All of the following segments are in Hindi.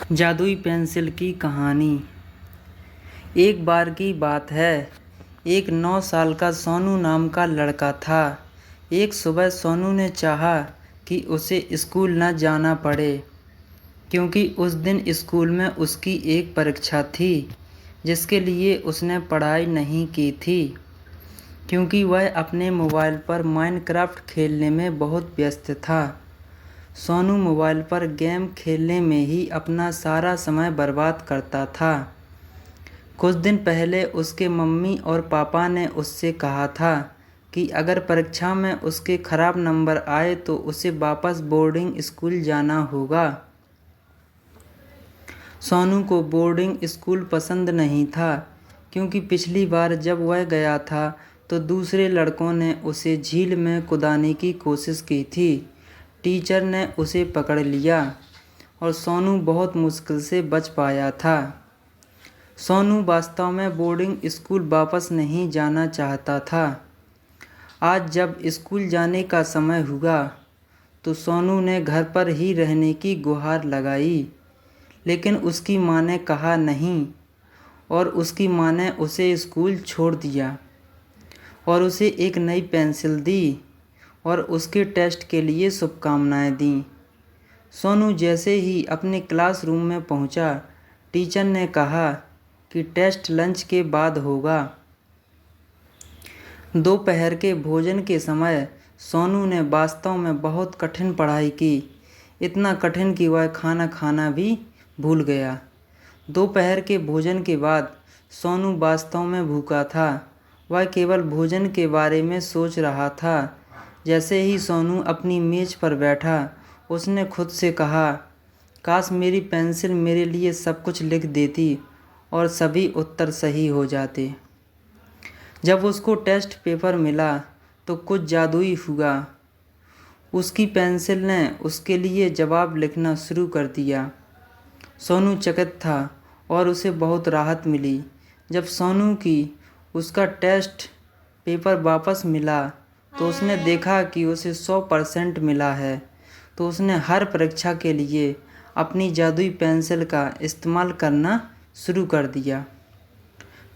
जादुई पेंसिल की कहानी। एक बार की बात है, एक 9 साल का सोनू नाम का लड़का था। एक सुबह सोनू ने चाहा कि उसे स्कूल न जाना पड़े, क्योंकि उस दिन स्कूल में उसकी एक परीक्षा थी जिसके लिए उसने पढ़ाई नहीं की थी, क्योंकि वह अपने मोबाइल पर माइनक्राफ्ट खेलने में बहुत व्यस्त था। सोनू मोबाइल पर गेम खेलने में ही अपना सारा समय बर्बाद करता था। कुछ दिन पहले उसके मम्मी और पापा ने उससे कहा था कि अगर परीक्षा में उसके खराब नंबर आए तो उसे वापस बोर्डिंग स्कूल जाना होगा। सोनू को बोर्डिंग स्कूल पसंद नहीं था, क्योंकि पिछली बार जब वह गया था तो दूसरे लड़कों ने उसे झील में कूदाने की कोशिश की थी। टीचर ने उसे पकड़ लिया और सोनू बहुत मुश्किल से बच पाया था। सोनू वास्तव में बोर्डिंग स्कूल वापस नहीं जाना चाहता था। आज जब स्कूल जाने का समय हुआ तो सोनू ने घर पर ही रहने की गुहार लगाई, लेकिन उसकी माँ ने कहा नहीं और उसकी माँ ने उसे स्कूल छोड़ दिया और उसे एक नई पेंसिल दी और उसके टेस्ट के लिए शुभकामनाएं दी। सोनू जैसे ही अपने क्लासरूम में पहुंचा, टीचर ने कहा कि टेस्ट लंच के बाद होगा। दोपहर के भोजन के समय सोनू ने वास्तव में बहुत कठिन पढ़ाई की, इतना कठिन कि वह खाना खाना भी भूल गया। दोपहर के भोजन के बाद सोनू वास्तव में भूखा था। वह केवल भोजन के बारे में सोच रहा था। जैसे ही सोनू अपनी मेज पर बैठा, उसने खुद से कहा, काश मेरी पेंसिल मेरे लिए सब कुछ लिख देती और सभी उत्तर सही हो जाते। जब उसको टेस्ट पेपर मिला तो कुछ जादुई हुआ। उसकी पेंसिल ने उसके लिए जवाब लिखना शुरू कर दिया। सोनू चकित था और उसे बहुत राहत मिली। जब सोनू की उसका टेस्ट पेपर वापस मिला तो उसने देखा कि उसे 100% मिला है। तो उसने हर परीक्षा के लिए अपनी जादुई पेंसिल का इस्तेमाल करना शुरू कर दिया।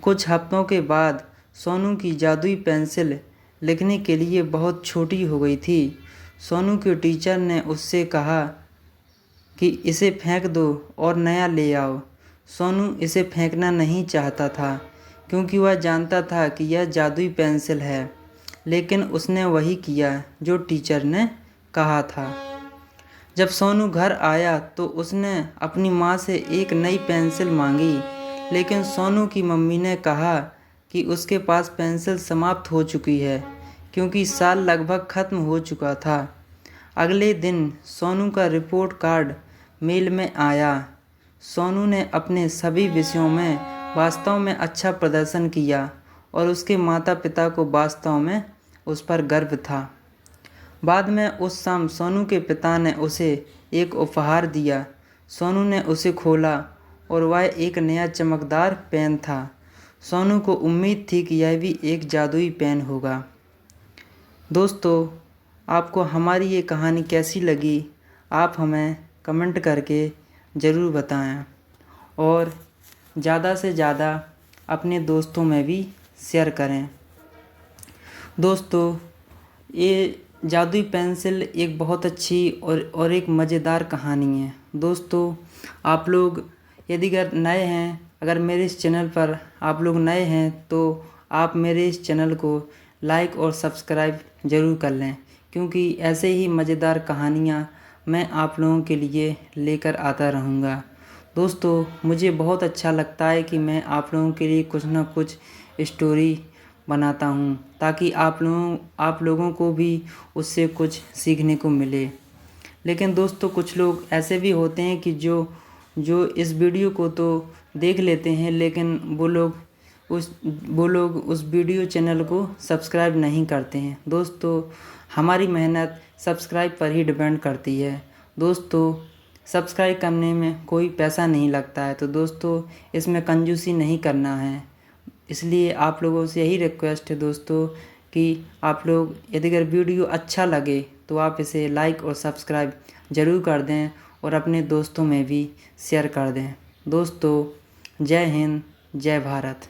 कुछ हफ्तों के बाद सोनू की जादुई पेंसिल लिखने के लिए बहुत छोटी हो गई थी। सोनू के टीचर ने उससे कहा कि इसे फेंक दो और नया ले आओ। सोनू इसे फेंकना नहीं चाहता था, क्योंकि वह जानता था कि यह जादुई पेंसिल है, लेकिन उसने वही किया जो टीचर ने कहा था। जब सोनू घर आया तो उसने अपनी माँ से एक नई पेंसिल मांगी, लेकिन सोनू की मम्मी ने कहा कि उसके पास पेंसिल समाप्त हो चुकी है, क्योंकि साल लगभग ख़त्म हो चुका था। अगले दिन सोनू का रिपोर्ट कार्ड मेल में आया। सोनू ने अपने सभी विषयों में वास्तव में अच्छा प्रदर्शन किया और उसके माता पिता को वास्तव में उस पर गर्व था। बाद में उस शाम सोनू के पिता ने उसे एक उपहार दिया। सोनू ने उसे खोला और वह एक नया चमकदार पेन था। सोनू को उम्मीद थी कि यह भी एक जादुई पेन होगा। दोस्तों, आपको हमारी ये कहानी कैसी लगी, आप हमें कमेंट करके ज़रूर बताएं और ज़्यादा से ज़्यादा अपने दोस्तों में भी शेयर करें। दोस्तों, ये जादुई पेंसिल एक बहुत अच्छी और एक मज़ेदार कहानी है। दोस्तों, आप लोग यदि अगर मेरे इस चैनल पर आप लोग नए हैं तो आप मेरे इस चैनल को लाइक और सब्सक्राइब ज़रूर कर लें, क्योंकि ऐसे ही मज़ेदार कहानियाँ मैं आप लोगों के लिए लेकर आता रहूँगा। दोस्तों, मुझे बहुत अच्छा लगता है कि मैं आप लोगों के लिए कुछ ना कुछ स्टोरी बनाता हूँ, ताकि आप लोगों को भी उससे कुछ सीखने को मिले। लेकिन दोस्तों, कुछ लोग ऐसे भी होते हैं कि जो इस वीडियो को तो देख लेते हैं, लेकिन वो लोग उस वीडियो चैनल को सब्सक्राइब नहीं करते हैं। दोस्तों, हमारी मेहनत सब्सक्राइब पर ही डिपेंड करती है। दोस्तों, सब्सक्राइब करने में कोई पैसा नहीं लगता है, तो दोस्तों इसमें कंजूसी नहीं करना है। इसलिए आप लोगों से यही रिक्वेस्ट है दोस्तों कि आप लोग यदि अगर वीडियो अच्छा लगे तो आप इसे लाइक और सब्सक्राइब ज़रूर कर दें और अपने दोस्तों में भी शेयर कर दें। दोस्तों, जय हिंद, जय भारत।